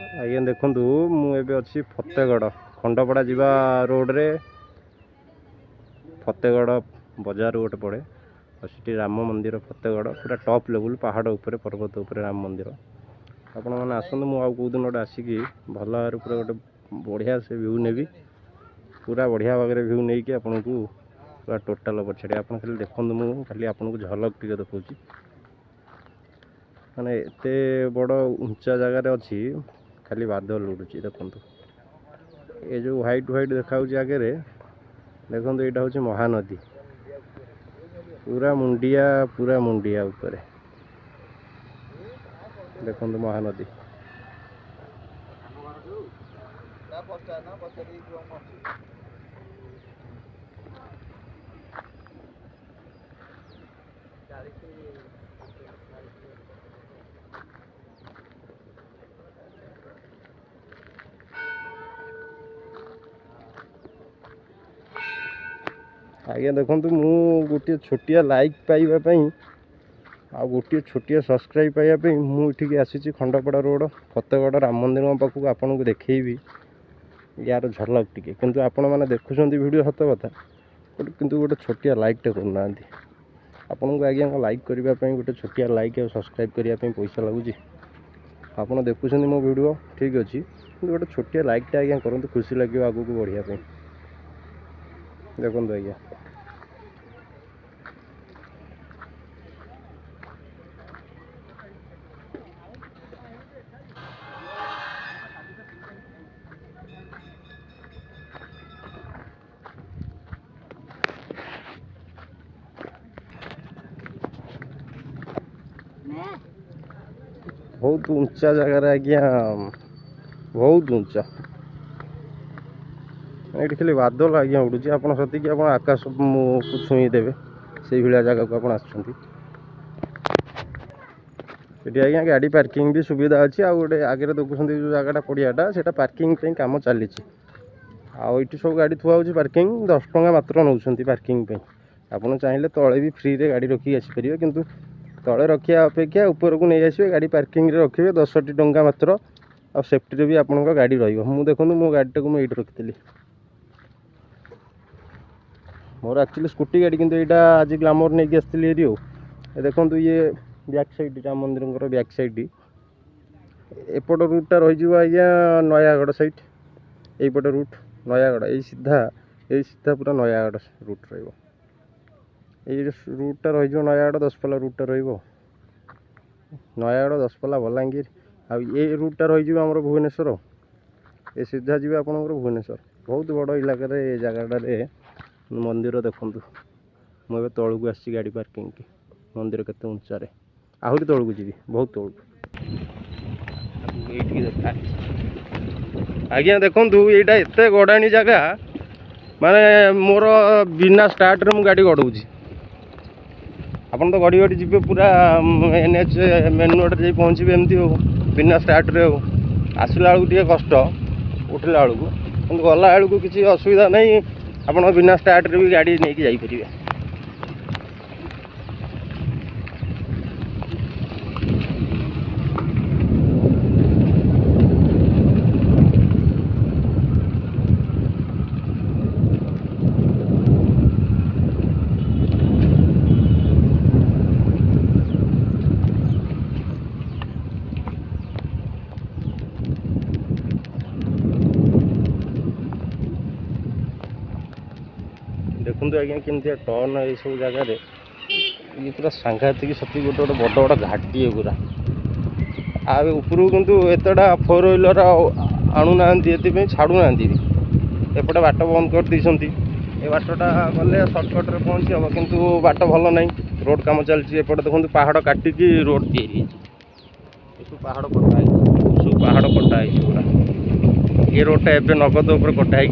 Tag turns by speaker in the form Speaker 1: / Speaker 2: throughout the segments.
Speaker 1: आज्ञा देखु मुझे अच्छी फतेगढ़ खंडपड़ा जावा रोड रे फतेगढ़ बजार गोटे पड़े और सीटी राम मंदिर फतेगढ़ पूरा टॉप लेवल पहाड़ उपर पर्वत उपर राम मंदिर आपण मैंने आसतु मुझे कौ दिन गोटे आसिकी भल भाव पूरा गोटे बढ़िया से व्यू नेबी पूरा बढ़िया भाग में व्यू नहीं कि आपन को पूरा टोटाल पछाड़ी आप खाली देखो मुझे खाली आपन को झलक टे देखा माने एते बड़ उंचा जगार अच्छी खाली बादल उड़ुची देखु ये जो व्हाइट व्हाइट देखा आगे देखो यहाँ हूँ महानदी पूरा मुंडिया ऊपर देखो महानदी आज्ञा देखु मु गोटे छोटिया लाइक पाइबापी आ गोटे छोटिया सब्सक्राइब पाइबापी मुझे आसी खंडपड़ा रोड फतेगढ़ राम मंदिर पाखक आपन को देखी यार झलक टिके किंतु आपण मैंने देखुं वीडियो सत कथा किंतु गोटे छोटिया लाइकटे करना आपन को आज्ञा लाइक करने गोटे छोटिया लाइक और सब्सक्राइब करने पैसा लगुच आपड़ देखुं मो वीडियो ठीक अच्छे कि गोटे छोटिया लाइकटे आज्ञा करूँ खुशी लगे आगू को बढ़िया देखो आज्ञा बहुत ऊंचा जगार आज्ञा बहुत ऊंचा ये खाली बादल आज्ञा उड़ूची आप सतिकी आप आकाश को छुईदेवे से भाया जगह को आप आज्ञा गाड़ी पार्किंग भी सुविधा अच्छी आ गए आगे देखुं जो जगटा पड़ियाटा से पार्किंग काम चली आईटी सब गाड़ी थुआ हो पार्किंग 10 टंका मात्र नौ पार्किंग आपड़ चाहिए तले भी फ्री रे गाड़ी रखी आसीपर किंतु तले रखा अपेक्षा ऊपर को नहीं आसवे गाड़ी पार्किंग रे रखिए 10 टंका मात्र आ सेफ्टी भी आप गाड़ी रही देखो मो गाड़ीटा को मुझे रखी मोर एक्चुअली स्कूटी गाड़ी किंतु यहाँ आज ग्लामर नहीं आसती देखो ये बैक साइड राम मंदिर बैक साइड एपट रूटा रही आज्ञा नयागढ़ साइड यपट रूट नयागढ़ यही सीधा पूरा नयागढ़ रूट रही रूटा रही नयागढ़ दशपल्ला रूटा रही नयागढ़ दशपल्ला बलांगीर ये रूटा रही आम भुवनेश्वर ये सीधा जी आप भुवनेश्वर बहुत बड़ इलाकार जगह मंदिर देखु मुझे तौक आसी गाड़ी पार्किंग की मंदिर केते उंचा आहरी तौक जी बहुत तौक आज्ञा देखु यहाँ एत गड़ाणी जगह माने मोर बिना स्टार्ट रे मु गाड़ी गड़ाऊँगी आपन तो गड़ी गड़ी जी पूरा एनएच मेन रोड जा पहुँचे एमती हो बिना स्टार्ट रे हो आसला बेलू कष्ट उठला बेलू गला बेलू किसी असुविधा नहीं आप बिना स्टार्ट रे भी गाड़ी नहीं जापर देखु आज्ञा केमती टर्न ये सब जगह ये पूरा सांघातिक सती गोटे गोटे बड़ बड़ घाटी है पूरा उपरू किंतु एतटा 4 व्हीलर आणुना ये छाड़ूना एपटे बाट बंद कर दी ये बाटटा गले सर्टकट रे पहुँची हम किंतु बाट भल ना रोड काम चलती एपटे देखो पहाड़ काटिकी रोड सब पहाड़ कटा सब पहाड़ कटा पूरा ये रोडटा एवं नगद उपर कटाई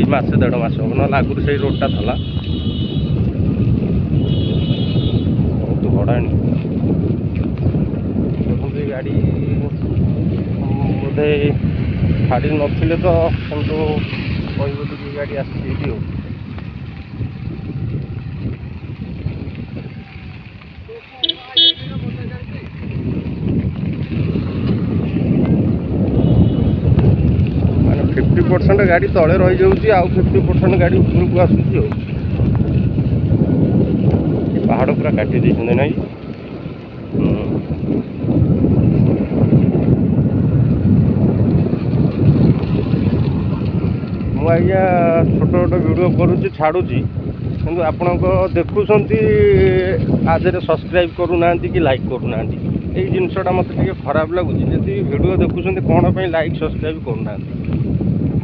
Speaker 1: मसे 1.5 मास हम ना आगुरी से रोडटा था बहुत गड़ाणी देखते गाड़ी बोधे छाड़ी नथिले तो किंतु कही गाड़ी आसी 50% ଗାଡ଼ି ତଳେ ରହିଯାଉଛି, ଆଉ 50% ଗାଡ଼ି ଉପରକୁ ଆସୁଛି। ଆଉ ଏ ପାହାଡ଼ ପୁରା କାଟି ଦେଇଛନ୍ତି ନାଇଁ। ମୁଁ ଆଜ୍ଞା ଛୋଟ ଛୋଟ ଭିଡ଼ିଓ କରୁଛି, ଛାଡ଼ୁଛି, କିନ୍ତୁ ଆପଣଙ୍କ ଦେଖୁଛନ୍ତି ଆ ଦେହରେ ସବସ୍କ୍ରାଇବ୍ କରୁନାହାନ୍ତି କି ଲାଇକ୍ କରୁନାହାନ୍ତି। ଏଇ ଜିନିଷଟା ମୋତେ ଟିକେ ଖରାପ ଲାଗୁଛି। ଯଦି ଭିଡ଼ିଓ ଦେଖୁଛନ୍ତି କ'ଣ ପାଇଁ ଲାଇକ୍ ସବସ୍କ୍ରାଇବ୍ କରୁନାହାନ୍ତି?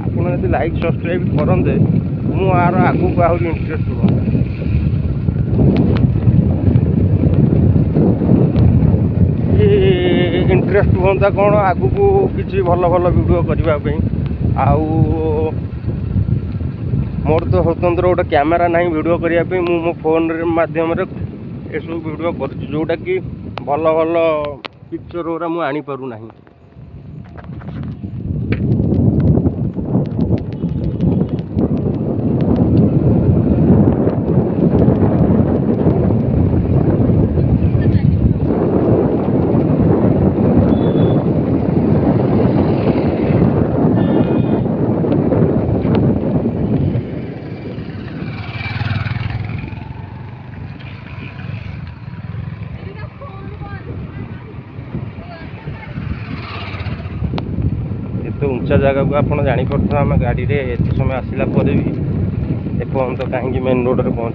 Speaker 1: ଆପଣ ଯଦି ଲାଇକ୍ ସବସ୍କ୍ରାଇବ୍ କରନ୍ତେ ମୁଁ ଆର ଆଗକୁ ଆହୁରି ଇଣ୍ଟରେଷ୍ଟ ହୁଅନ୍ତା। ଇଣ୍ଟରେଷ୍ଟ ହୁଅନ୍ତା କ'ଣ ଆଗକୁ କିଛି ଭଲ ଭଲ ଭିଡ଼ିଓ କରିବା ପାଇଁ। ଆଉ ମୋର ତ ସ୍ୱତନ୍ତ୍ର ଗୋଟେ କ୍ୟାମେରା ନାହିଁ ଭିଡ଼ିଓ କରିବା ପାଇଁ। ମୁଁ ମୋ ଫୋନ୍ରେ ମାଧ୍ୟମରେ ଏସବୁ ଭିଡ଼ିଓ କରୁଛି, ଯେଉଁଟାକି ଭଲ ଭଲ ପିକ୍ଚର୍ ଗୁଡ଼ା ମୁଁ ଆଣିପାରୁନାହିଁ। ଏତେ ଉଞ୍ଚା ଜାଗାକୁ ଆପଣ ଜାଣିପାରୁଥିବେ ଆମେ ଗାଡ଼ିରେ ଏତେ ସମୟ ଆସିଲା ପରେ ବି ଏପର୍ଯ୍ୟନ୍ତ କାହିଁକି ମେନ୍ ରୋଡ଼ରେ ପହଞ୍ଚି